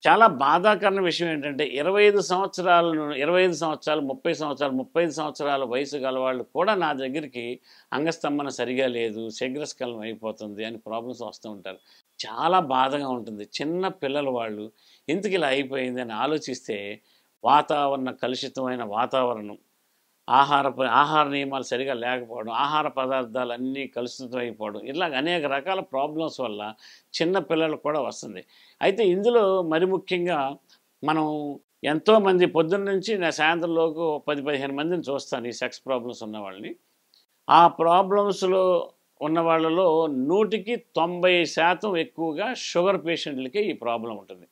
చాలా బాధాకరమైన విషయం ఏంటంటే 25 సంవత్సరాల 25 సంవత్సరాలు, 30 సంవత్సరాలు, 35 సంవత్సరాల వయసు గలవాళ్ళు కూడా నా దగ్గరికి అంగస్తంభన సరిగా లేదు, శీఘ్రస్ఖలనం అయిపోతుంది అని ప్రాబ్లమ్స్ వస్తూ ఉంటారు. చాలా బాధగా ఉంటుంది. చిన్న పిల్లలు వాళ్ళు ఎందుకు ఇలా అయిపోయింది అని ఆలోచిస్తే కలుషితమైన వాతావరణం, ఆహార నియమాలు సరిగా లేకపోవడం, ఆహార పదార్థాలన్నీ కలుషితమైపోవడం, ఇలాగ అనేక రకాల ప్రాబ్లమ్స్ వల్ల చిన్న పిల్లలకు కూడా వస్తుంది. అయితే ఇందులో మరి ముఖ్యంగా మనం ఎంతోమంది పొద్దున్న నుంచి నేను సాయంత్రంలోపు 10-15 మందిని చూస్తాను ఈ సెక్స్ ప్రాబ్లమ్స్ ఉన్న వాళ్ళని. ఆ ప్రాబ్లమ్స్‌లో ఉన్న వాళ్ళలో 100కి 90% ఎక్కువగా షుగర్ పేషెంట్లకే ఈ ప్రాబ్లమ్ ఉంటుంది.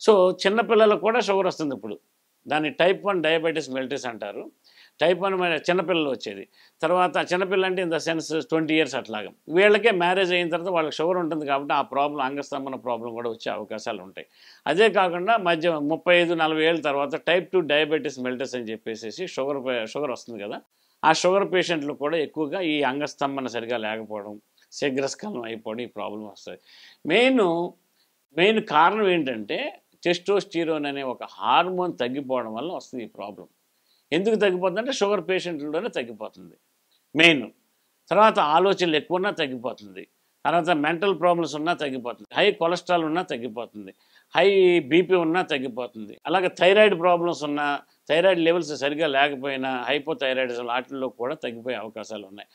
సో, చిన్న పిల్లలకు కూడా షుగర్ వస్తుందిప్పుడు. దాన్ని టైప్ 1 డయాబెటిస్ మెలిటస్ అంటారు. టైప్ 1 చిన్నపిల్లలు వచ్చేది. తర్వాత చిన్నపిల్ల అంటే ఇన్ ద సెన్స్ 20 ఇయర్స్ అట్లాగా. వీళ్ళకే మ్యారేజ్ అయిన తర్వాత వాళ్ళకి షుగర్ ఉంటుంది కాబట్టి ఆ ప్రాబ్లమ్ అంగస్తంభన ప్రాబ్లమ్ కూడా వచ్చే అవకాశాలు ఉంటాయి. అదే కాకుండా 35-40 ఏళ్ళ తర్వాత టైప్ 2 డయాబెటిస్ మెలిటస్ అని చెప్పేసేసి షుగర్ వస్తుంది కదా! ఆ షుగర్ పేషెంట్లు కూడా ఎక్కువగా ఈ అంగస్తంభన సరిగ్గా లేకపోవడం, శీఘ్రస్ఖలనం అయిపోవడం ఈ ప్రాబ్లమ్ వస్తది. మెయిన్ కారణం ఏంటంటే టెస్టోస్టిరోన్ అనే ఒక హార్మోన్ తగ్గిపోవడం వల్ల వస్తుంది ఈ ప్రాబ్లమ్. ఎందుకు తగ్గిపోతుందంటే షుగర్ పేషెంట్లలోనే తగ్గిపోతుంది మెయిన్. తర్వాత ఆలోచనలు ఎక్కువున్నా తగ్గిపోతుంది. తర్వాత మెంటల్ ప్రాబ్లమ్స్ ఉన్నా తగ్గిపోతుంది. హై కొలెస్ట్రాల్ ఉన్నా తగ్గిపోతుంది. హై బీపీ ఉన్నా తగ్గిపోతుంది. అలాగే థైరాయిడ్ ప్రాబ్లమ్స్ ఉన్నా, థైరాయిడ్ లెవెల్స్ సరిగ్గా లేకపోయినా హైపోథైరాయిడిజం ఆటిల్లో కూడా తగ్గిపోయే అవకాశాలు ఉన్నాయి.